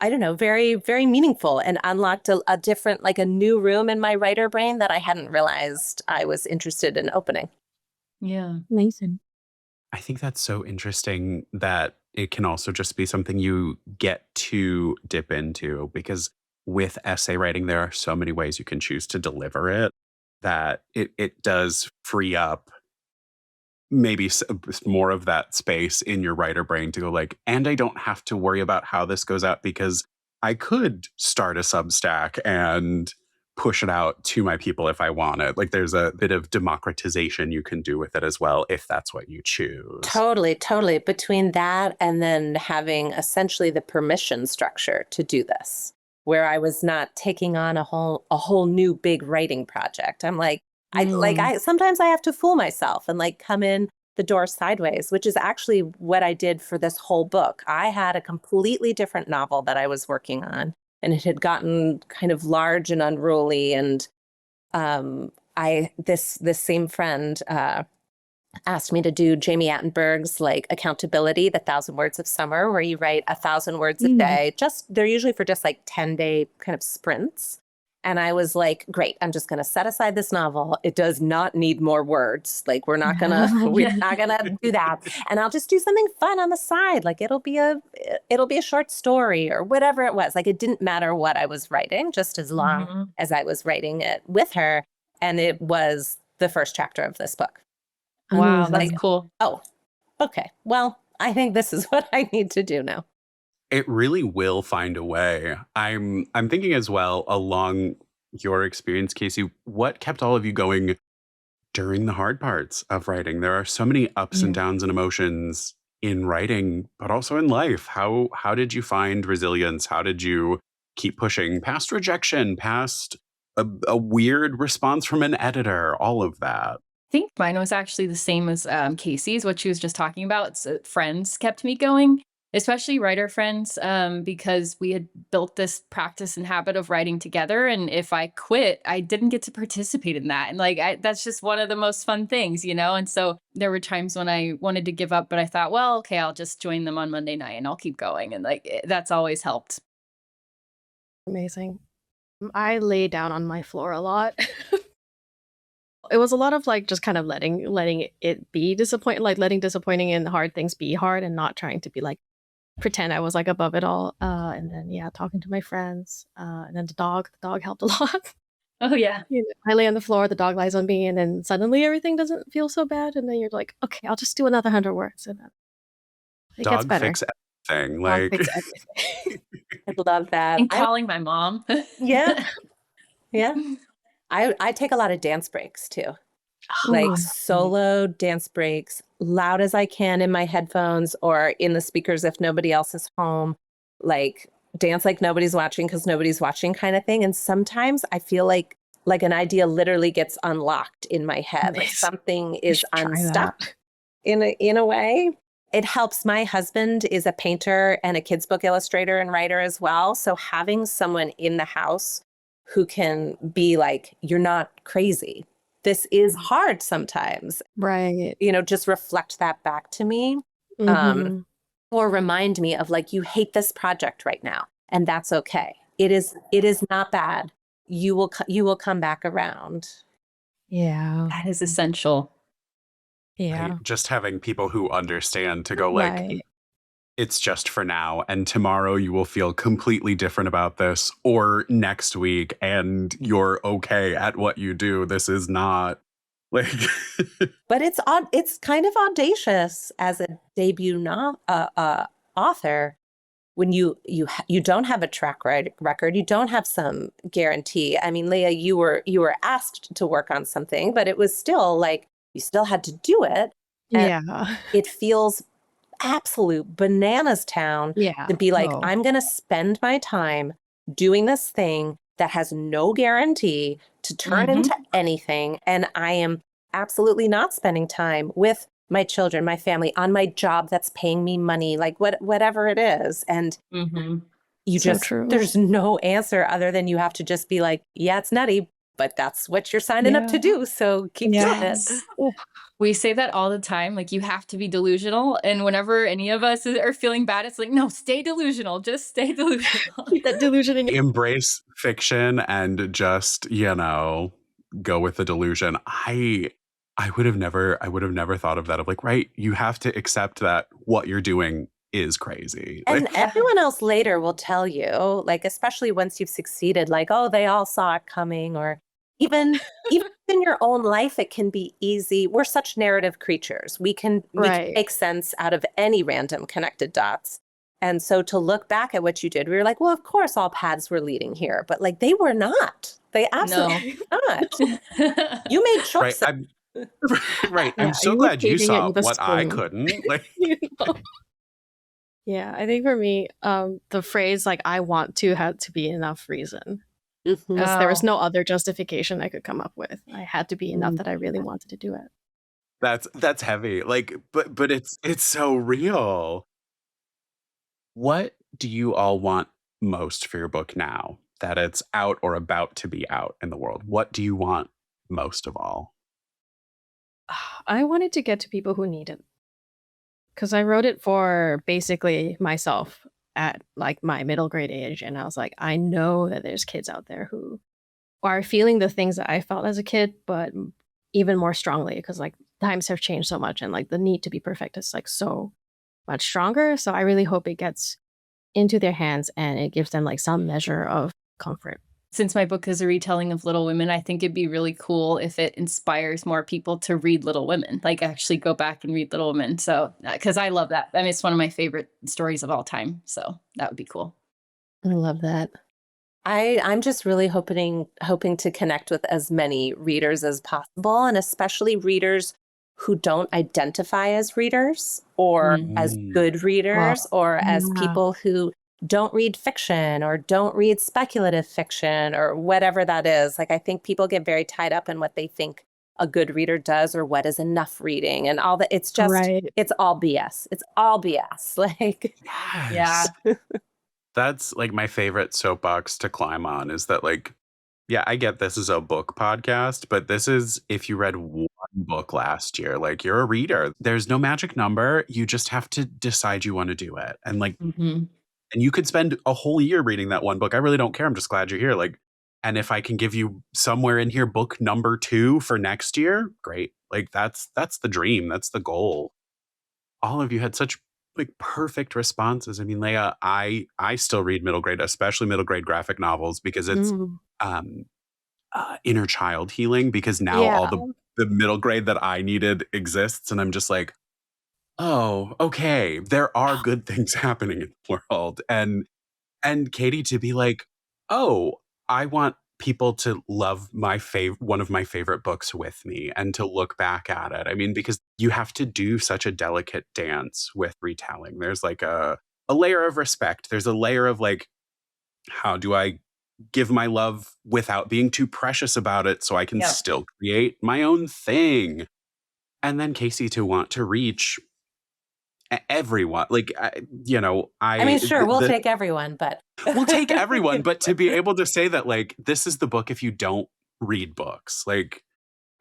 I don't know, very, very meaningful and unlocked a different, like a new room in my writer brain that I hadn't realized I was interested in opening. Yeah. Amazing. I think that's so interesting that it can also just be something you get to dip into, because with essay writing, there are so many ways you can choose to deliver it that it does free up maybe more of that space in your writer brain to go like, and I don't have to worry about how this goes out, because I could start a Substack and push it out to my people if I want it. Like there's a bit of democratization you can do with it as well, if that's what you choose. Totally, totally. Between that and then having essentially the permission structure to do this, where I was not taking on a whole new big writing project. I'm like, I sometimes I have to fool myself and like come in the door sideways, which is actually what I did for this whole book. I had a completely different novel that I was working on, and it had gotten kind of large and unruly. And this same friend asked me to do Jamie Attenberg's like Accountability, the 1,000 Words of Summer, where you write 1,000 words a day. They're usually for just like 10-day kind of sprints. And I was like, great, I'm just going to set aside this novel. It does not need more words. Like we're not going to do that. And I'll just do something fun on the side. Like it'll be a short story or whatever it was. Like it didn't matter what I was writing, just as long as I was writing it with her. And it was the first chapter of this book. Wow, that's cool. Oh, okay. Well, I think this is what I need to do now. It really will find a way. I'm thinking as well, along your experience, Casey, what kept all of you going during the hard parts of writing? There are so many ups and downs and emotions in writing, but also in life. How did you find resilience? How did you keep pushing past rejection, past a weird response from an editor, all of that? I think mine was actually the same as Casey's, what she was just talking about. So friends kept me going, especially writer friends, because we had built this practice and habit of writing together. And if I quit, I didn't get to participate in that. And like, that's just one of the most fun things, you know? And so there were times when I wanted to give up, but I thought, well, okay, I'll just join them on Monday night and I'll keep going. And like, that's always helped. Amazing. I lay down on my floor a lot. It was a lot of like just kind of letting it be disappointing, like letting disappointing and hard things be hard and not trying to be like pretend I was like above it all. And then talking to my friends. And then the dog helped a lot. Oh yeah. I lay on the floor, the dog lies on me, and then suddenly everything doesn't feel so bad. And then you're like, okay, I'll just do another 100 words, and then it gets Dog better. fix everything. Dog Like fix everything. I love that. And calling my mom. Yeah. I take a lot of dance breaks too. Like solo dance breaks, loud as I can in my headphones or in the speakers if nobody else is home. Like dance like nobody's watching because nobody's watching kind of thing. And sometimes I feel like an idea literally gets unlocked in my head. Like something is unstuck in a way. It helps. My husband is a painter and a kids book illustrator and writer as well. So having someone in the house who can be like, you're not crazy. This is hard sometimes. Right. Just reflect that back to me. Or remind me of like, you hate this project right now. And that's okay. it is not bad. You will come back around. Yeah. That is essential. Yeah. Right? Just having people who understand to go like, Right. it's just for now, and tomorrow you will feel completely different about this, or next week, and you're okay at what you do. This is not like But it's kind of audacious as a debut author when you don't have a track record, you don't have some guarantee. I mean, Leia, you were asked to work on something, but it was still like you still had to do it. And Yeah. it feels absolute bananas town Yeah. to be like, Oh. I'm going to spend my time doing this thing that has no guarantee to turn into anything. And I am absolutely not spending time with my children, my family, on my job that's paying me money, like whatever it is. And you So just, true. there's no answer other than you have to just be like, yeah, it's nutty, but that's what you're signing up to do. So keep doing it. We say that all the time, like you have to be delusional. And whenever any of us are feeling bad, it's like, no, stay delusional. Just stay delusional. Keep that delusion in your embrace fiction and just, go with the delusion. I would have never thought of that, of like, right, you have to accept that what you're doing is crazy. And everyone else later will tell you, like, especially once you've succeeded, like, oh, they all saw it coming, or even in your own life, it can be easy. We're such narrative creatures. We can make sense out of any random connected dots. And so to look back at what you did, we were like, well, of course, all paths were leading here, but like they were not. They absolutely not. You made choices. Right. Yeah, I'm so you were glad you paving it saw with a what I spoon. couldn't. Like, Yeah, I think for me, the phrase like "I want to" had to be enough reason, because there was no other justification I could come up with. I had to be enough that I really wanted to do it. that's heavy. Like, but it's so real. What do you all want most for your book now that it's out or about to be out in the world? What do you want most of all? I wanted to get to people who need it, because I wrote it for basically myself at like my middle grade age, and I was like, I know that there's kids out there who are feeling the things that I felt as a kid, but even more strongly, because like times have changed so much, and like the need to be perfect is like so much stronger. So I really hope it gets into their hands and it gives them like some measure of comfort. Since my book is a retelling of Little Women, I think it'd be really cool if it inspires more people to read Little Women, like actually go back and read Little Women. So, because I love that. I mean, it's one of my favorite stories of all time. So that would be cool. I love that. I'm just really hoping to connect with as many readers as possible, and especially readers who don't identify as readers or as good readers or as people who don't read fiction or don't read speculative fiction or whatever that is. Like, I think people get very tied up in what they think a good reader does or what is enough reading and all that. It's just, it's all BS. It's all BS. Like, Yes. That's like my favorite soapbox to climb on, is that like, yeah, I get this is a book podcast, but this is if you read one book last year, like you're a reader. There's no magic number. You just have to decide you want to do it. And like, and you could spend a whole year reading that one book. I really don't care. I'm just glad you're here. Like, and if I can give you somewhere in here book number 2 for next year, great. Like that's the dream. That's the goal. All of you had such like perfect responses. I mean, Leia, I still read middle grade, especially middle grade graphic novels, because it's inner child healing, because now all the middle grade that I needed exists. And I'm just like, oh, okay, there are good things happening in the world. And Katie to be like, oh, I want people to love one of my favorite books with me and to look back at it. I mean, because you have to do such a delicate dance with retelling. There's like a layer of respect. There's a layer of like, how do I give my love without being too precious about it so I can still create my own thing? And then Casey to want to reach everyone. Like, I mean, sure, we'll take everyone, but we'll take everyone. But to be able to say that, like, this is the book if you don't read books, like,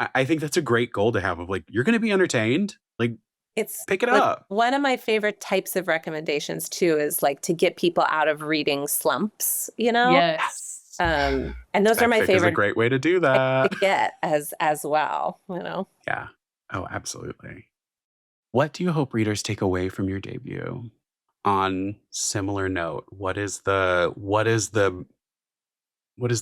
I think that's a great goal to have, of like, you're going to be entertained. Like, It's Pick it like up. one of my favorite types of recommendations too is like to get people out of reading slumps, you know? Yes. And those are Spec my fic is a favorite great way to do to that. get as well, you know? Yeah. Oh, absolutely. What do you hope readers take away from your debut? On similar note, what is the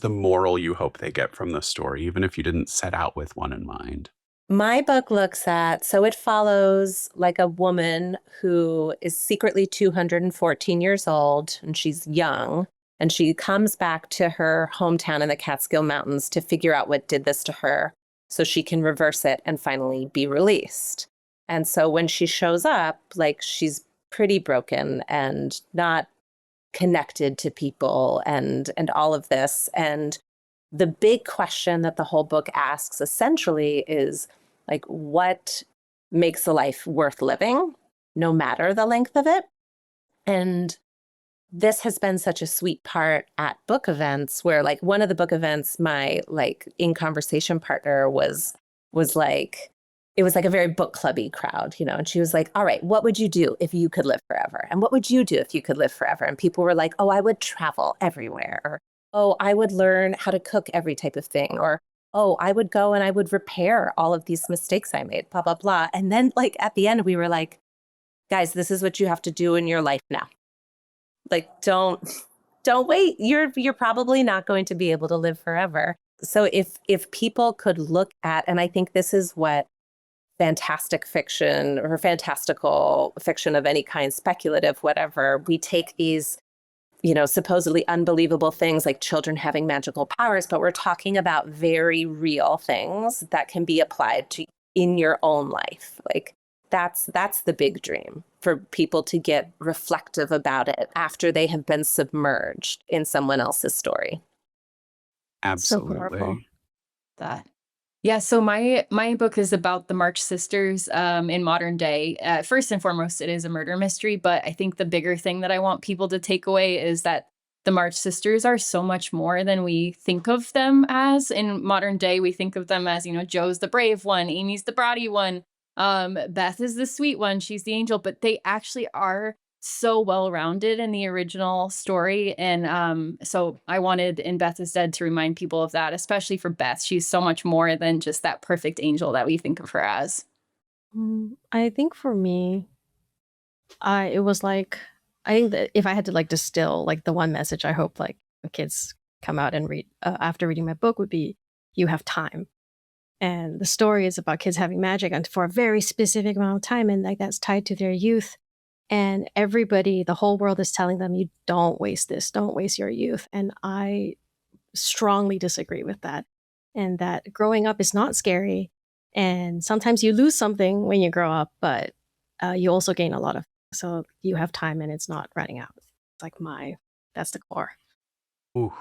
moral you hope they get from the story, even if you didn't set out with one in mind? My book looks at, so it follows like a woman who is secretly 214 years old and she's young. And she comes back to her hometown in the Catskill Mountains to figure out what did this to her so she can reverse it and finally be released. And so when she shows up, like she's pretty broken and not connected to people and all of this. And the big question that the whole book asks essentially is like, what makes a life worth living, no matter the length of it? And this has been such a sweet part at book events where like one of the book events, my like in conversation partner was like, it was like a very book clubby crowd, you know, and she was like, all right, what would you do if you could live forever? And what would you do if you could live forever? And people were like, oh, I would travel everywhere. Or, oh, I would learn how to cook every type of thing. Or, oh, I would go and I would repair all of these mistakes I made, blah, blah, blah. And then like at the end, we were like, guys, this is what you have to do in your life now. Like, don't wait. You're probably not going to be able to live forever. So if people could look at, and I think this is what fantastic fiction or fantastical fiction of any kind, speculative, whatever, we take these, you know, supposedly unbelievable things like children having magical powers, but we're talking about very real things that can be applied to in your own life. Like that's the big dream, for people to get reflective about it after they have been submerged in someone else's story. So powerful. Absolutely. That. Yeah, so my book is about the March sisters in modern day. First and foremost, it is a murder mystery, but I think the bigger thing that I want people to take away is that the March sisters are so much more than we think of them as. In modern day, we think of them as, you know, Joe's the brave one, Amy's the bratty one, Beth is the sweet one, she's the angel, but they actually are so well-rounded in the original story. And so I wanted in Beth is Dead to remind people of that, especially for Beth. She's so much more than just that perfect angel that we think of her as. I think for me, it was like, I think that if I had to like distill like the one message I hope like kids come out and read after reading my book would be, you have time. And the story is about kids having magic and for a very specific amount of time, and like that's tied to their youth. And everybody, the whole world is telling them, you don't waste this, don't waste your youth. And I strongly disagree with that. And that growing up is not scary. And sometimes you lose something when you grow up, but you also gain a lot of. So you have time and it's not running out. It's like that's the core. Ooh.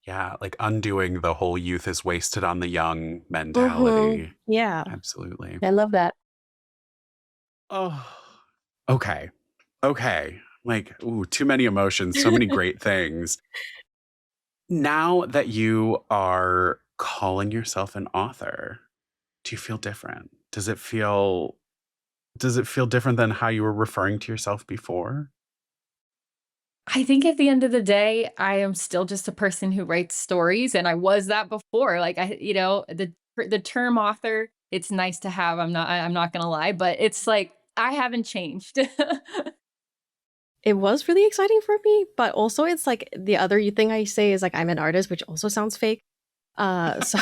Yeah, like undoing the whole youth is wasted on the young mentality. Yeah. Absolutely. I love that. Oh, okay. Okay. Like, ooh, too many emotions, so many great things. Now that you are calling yourself an author, do you feel different? Does it feel different than how you were referring to yourself before? I think at the end of the day, I am still just a person who writes stories, and I was that before. Like you know, the term author, it's nice to have. I'm not gonna lie, but it's like I haven't changed. It was really exciting for me, but also it's like the other thing I say is like I'm an artist, which also sounds fake. So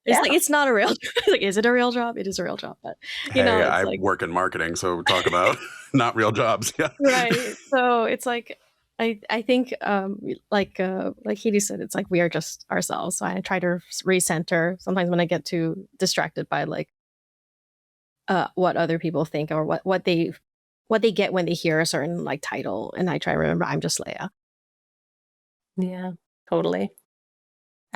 it's like it's not a real like is it a real job? It is a real job, but you know, Hey, it's I like work in marketing, so talk about not real jobs. Yeah. right. So it's like I think like Heidi said, it's like we are just ourselves. So I try to recenter sometimes when I get too distracted by like what other people think or what they get when they hear a certain like title, and I try to remember I'm just Leia. Yeah, totally.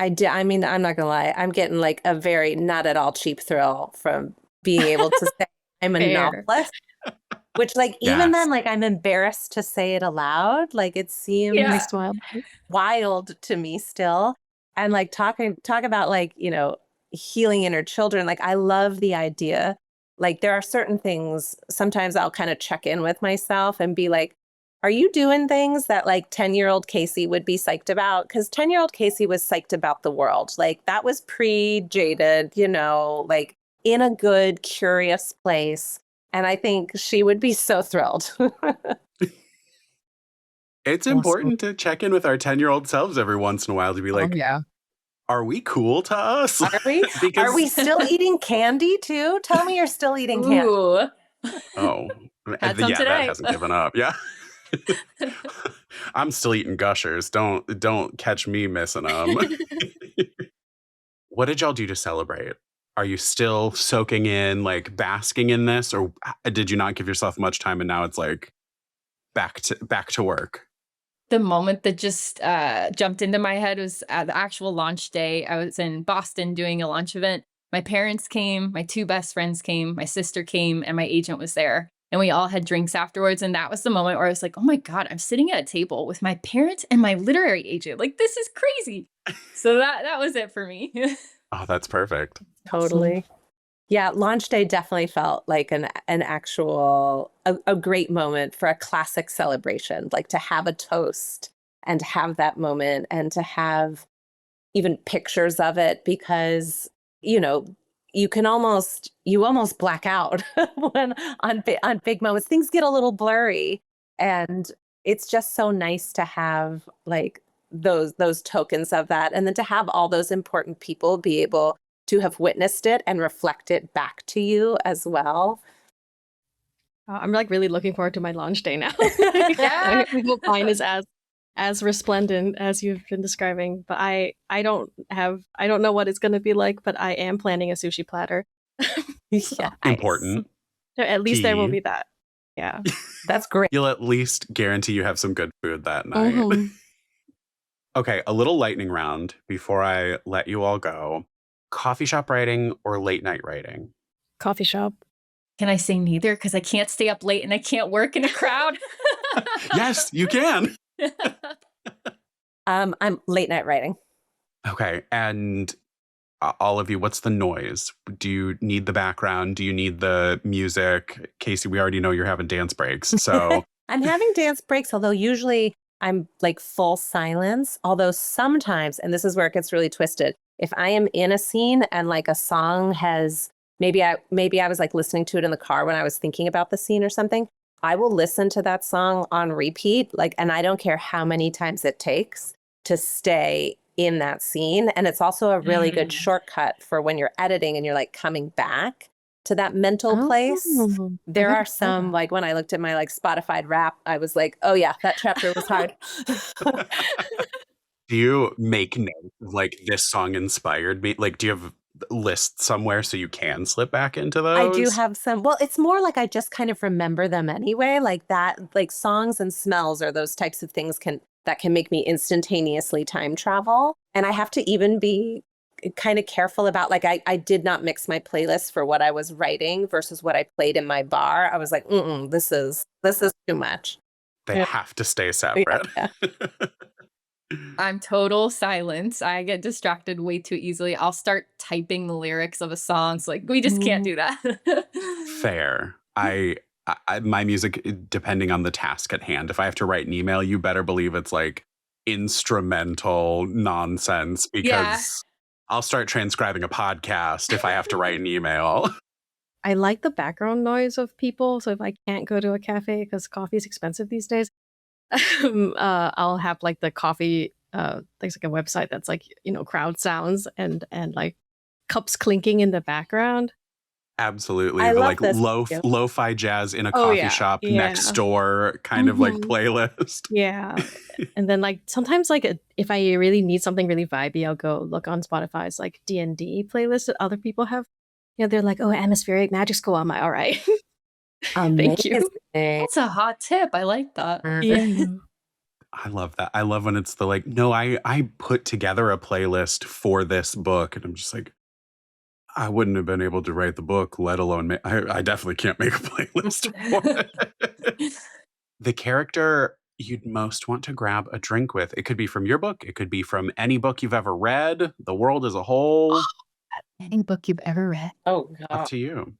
I mean, I'm not gonna lie. I'm getting like a very not at all cheap thrill from being able to say I'm a Fair. novelist, which like even Yes. then, like I'm embarrassed to say it aloud. Like it seems Yeah. Makes smile. wild to me still. And like talk about like, you know, healing inner children. Like I love the idea Like there are certain things, sometimes I'll kind of check in with myself and be like, are you doing things that like 10-year-old Casey would be psyched about? Because 10-year-old Casey was psyched about the world. Like that was pre-jaded, like in a good, curious place. And I think she would be so thrilled. It's Awesome. important to check in with our 10-year-old selves every once in a while to be like, yeah. are we cool to us? Are we? Are we still eating candy too? Tell me you're still eating candy. Ooh. Oh, Had some yeah, today. that hasn't given up. Yeah. I'm still eating Gushers. Don't catch me missing them. What did y'all do to celebrate? Are you still soaking in, like basking in this, or did you not give yourself much time and now it's like back to work? The moment that just jumped into my head was the actual launch day. I was in Boston doing a launch event. My parents came, my 2 best friends came, my sister came, and my agent was there. And we all had drinks afterwards. And that was the moment where I was like, oh my God, I'm sitting at a table with my parents and my literary agent. Like, this is crazy. So that was it for me. Oh, that's perfect. Totally. Yeah, launch day definitely felt like an actual, a great moment for a classic celebration, like to have a toast and to have that moment and to have even pictures of it, because, you almost black out when on big moments. Things get a little blurry, and it's just so nice to have like those tokens of that, and then to have all those important people be able to have witnessed it and reflect it back to you as well. I'm like really looking forward to my launch day now. Yeah. I hope mine is as resplendent as you've been describing, but I don't know what it's going to be like, but I am planning a sushi platter. Yeah, Important. At least there will Key. be that. Yeah. that's great. You'll at least guarantee you have some good food that night. Mhm. Okay, a little lightning round before I let you all go. Coffee shop writing or late night writing? Coffee shop. Can I say neither? Because I can't stay up late and I can't work in a crowd. Yes, you can. I'm late night writing. Okay, and all of you, what's the noise? Do you need the background? Do you need the music? Casey, we already know you're having dance breaks, so I'm having dance breaks, although usually I'm like full silence. Although sometimes, and this is where it gets really twisted, if I am in a scene and like a song has, maybe I was like listening to it in the car when I was thinking about the scene or something, I will listen to that song on repeat, like, and I don't care how many times it takes to stay in that scene. And it's also a really good shortcut for when you're editing and you're like coming back to that mental place. Oh, There I are like some, that. like when I looked at my like Spotify rap, I was like, oh yeah, that chapter was hard. do you make notes of like this song inspired me? Like, do you have lists somewhere so you can slip back into those? I do have some. Well, it's more like I just kind of remember them anyway. Like that, like songs and smells are those types of things that can make me instantaneously time travel. And I have to even be kind of careful about, like, I did not mix my playlist for what I was writing versus what I played in my bar. I was like, this is too much. They Yeah. have to stay separate. Yeah. I'm total silence. I get distracted way too easily. I'll start typing the lyrics of a song. So like, we just can't do that. Fair. My music, depending on the task at hand, if I have to write an email, you better believe it's like instrumental nonsense, because I'll start transcribing a podcast if I have to write an email. I like the background noise of people. So if I can't go to a cafe because coffee is expensive these days, I'll have like the coffee. There's like a website that's like, crowd sounds and like cups clinking in the background. Absolutely. I The love like this. lo-fi jazz in a Oh, coffee yeah. shop Yeah. next door kind of like Mhm. playlist. Yeah. And then like sometimes like if I really need something really vibey, I'll go look on Spotify's like D&D playlist that other people have. They're like, oh, atmospheric magic school. I'm like, all right. Thank you. Amazing. That's a hot tip. I like that. Yeah. I love that. I love when it's the like, no, I put together a playlist for this book, and I'm just like, I wouldn't have been able to write the book, let alone I definitely can't make a playlist for it. The character you'd most want to grab a drink with. It could be from your book. It could be from any book you've ever read, the world as a whole. Any book you've ever read. Oh Up God. to you.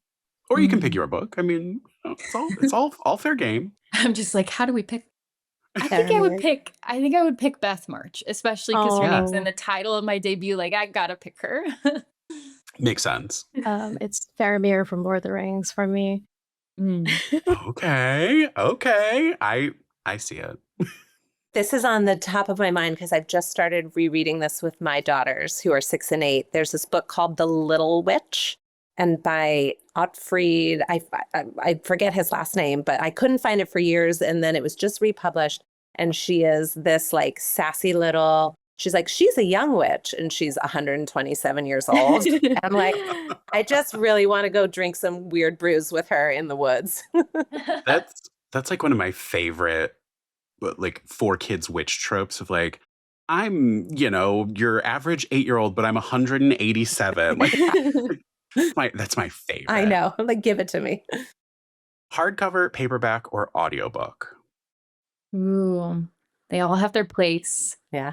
Or you can pick Mm. your book. I mean, it's all fair game. I'm just like, how do we pick? I Yeah. think I would pick Beth March, especially because her name's in Oh, the title of my debut. Like, I gotta pick her. Makes sense. it's Faramir from Lord of the Rings for me. Mm. Okay. I see it. This is on the top of my mind because I've just started rereading this with my daughters who are 6 and 8. There's this book called The Little Witch, and by Ottfried. I forget his last name, but I couldn't find it for years, and then it was just republished. And she is this like sassy little. She's like, she's a young witch, and she's 127 years old. I'm like, I just really want to go drink some weird brews with her in the woods. That's like one of my favorite like for kids witch tropes of like, I'm, your average 8-year-old, but I'm 187. Like that's my favorite. I know. I'm like, give it to me. Hardcover, paperback, or audiobook. Ooh, they all have their place. Yeah.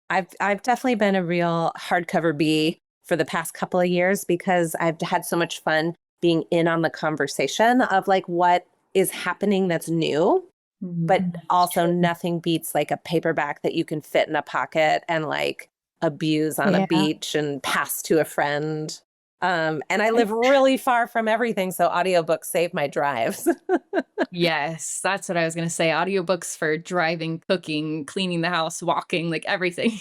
I've definitely been a real hardcover bee for the past couple of years because I've had so much fun being in on the conversation of like what is happening that's new, but also nothing beats like a paperback that you can fit in a pocket and like abuse on a Yeah. beach and pass to a friend. And I live really far from everything, so audiobooks save my drives. Yes, that's what I was gonna say. Audiobooks for driving, cooking, cleaning the house, walking, like everything.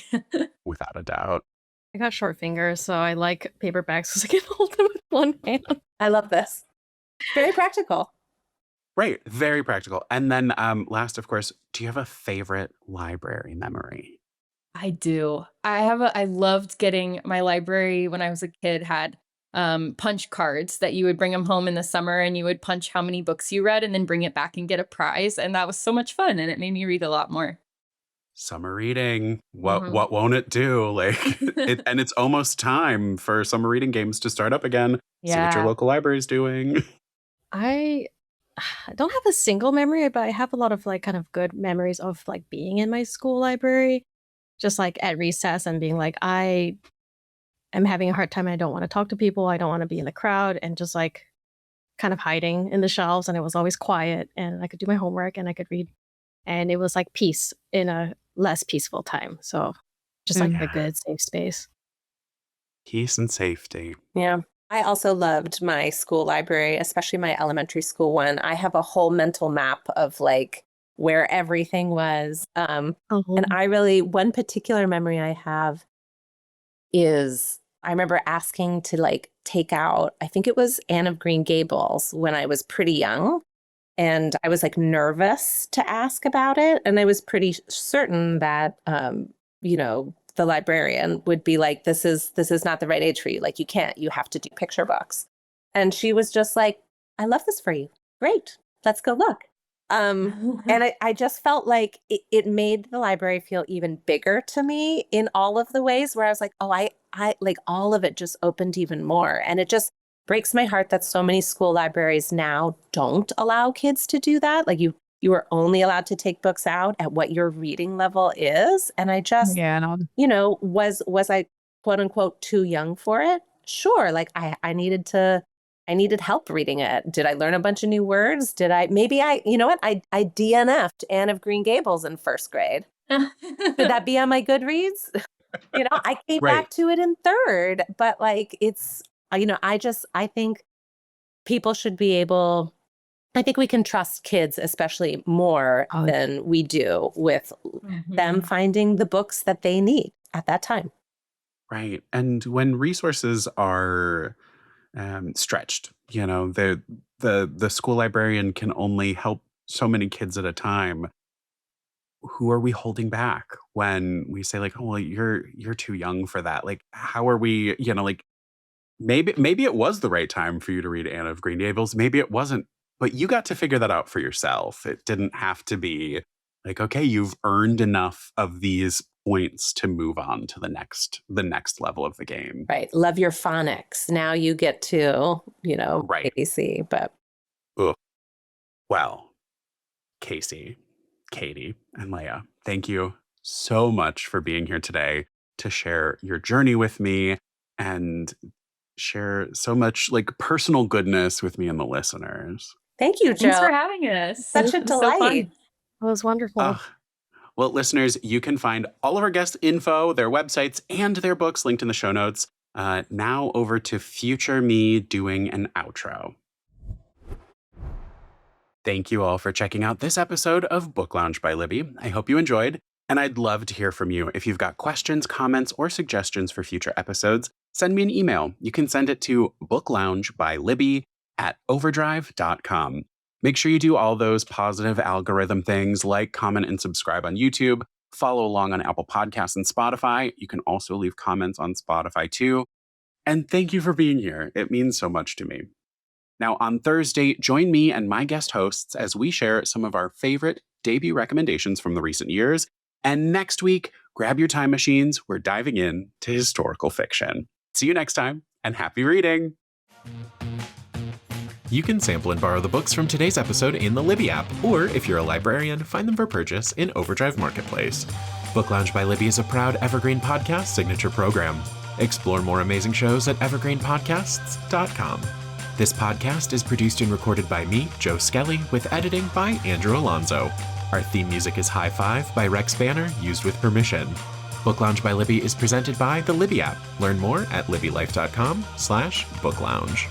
Without a doubt. I got short fingers, so I like paperbacks because I can hold them with one hand. I love this. Very practical. Right. Very practical. And then last, of course, do you have a favorite library memory? I do. I loved getting my library when I was a kid had punch cards that you would bring them home in the summer and you would punch how many books you read and then bring it back and get a prize. And that was so much fun and it made me read a lot more. Summer reading. What Mhm. what won't it do? Like and it's almost time for summer reading games to start up again. See what your Yeah. local library is doing. I don't have a single memory, but I have a lot of like kind of good memories of like being in my school library, just like at recess and being like, I am having a hard time. I don't want to talk to people. I don't want to be in the crowd, and just like kind of hiding in the shelves. And it was always quiet, and I could do my homework and I could read. And it was like peace in a less peaceful time. So just like Mm. a Yeah. good safe space. Peace and safety. Yeah. I also loved my school library, especially my elementary school one. I have a whole mental map of like where everything was. And one particular memory I have is I remember asking to like take out, I think it was Anne of Green Gables when I was pretty young. And I was like nervous to ask about it. And I was pretty certain that, the librarian would be like, this is not the right age for you. Like, you have to do picture books. And she was just like, I love this for you. Great. Let's go look. And I just felt like it made the library feel even bigger to me in all of the ways where I was like, oh, I like all of it just opened even more. And it just breaks my heart that so many school libraries now don't allow kids to do that. Like you are only allowed to take books out at what your reading level is. And I just, Yeah, no. was I quote unquote too young for it? Sure. Like I needed help reading it. Did I learn a bunch of new words? You know what? I DNF'd Anne of Green Gables in first grade. Should that be on my Goodreads? I came Right. back to it in third, but like it's, I think people should be able, I think we can trust kids, especially more Oh, than we do with them finding the books that they need at that time. Right. And when resources are stretched, the school librarian can only help so many kids at a time. Who are we holding back when we say like, oh, well, you're too young for that? Like, how are we, like maybe it was the right time for you to read Anne of Green Gables. Maybe it wasn't, but you got to figure that out for yourself. It didn't have to be like, okay, you've earned enough of these points to move on to the next level of the game. Right. Love your phonics. Now you get to, Right. ABC, but Ugh. Well, Casey, Katie, and Leia, thank you so much for being here today to share your journey with me and share so much like personal goodness with me and the listeners. Thank you, Thanks for Joe. having us. Such a It was so fun. delight. It was wonderful. Ah, well, listeners, you can find all of our guest info, their websites, and their books linked in the show notes. Now over to future me doing an outro. Thank you all for checking out this episode of Book Lounge by Libby. I hope you enjoyed, and I'd love to hear from you. If you've got questions, comments, or suggestions for future episodes, send me an email. You can send it to bookloungebylibby@overdrive.com. Make sure you do all those positive algorithm things like comment and subscribe on YouTube, follow along on Apple Podcasts and Spotify. You can also leave comments on Spotify too. And thank you for being here. It means so much to me. Now, on Thursday, join me and my guest hosts as we share some of our favorite debut recommendations from the recent years. And next week, grab your time machines. We're diving in to historical fiction. See you next time, and happy reading! You can sample and borrow the books from today's episode in the Libby app, or if you're a librarian, find them for purchase in Overdrive Marketplace. Book Lounge by Libby is a proud Evergreen Podcast signature program. Explore more amazing shows at evergreenpodcasts.com. This podcast is produced and recorded by me, Joe Skelly, with editing by Andrew Alonso. Our theme music is High Five by Rex Banner, used with permission. Book Lounge by Libby is presented by the Libby app. Learn more at libbylife.com/booklounge.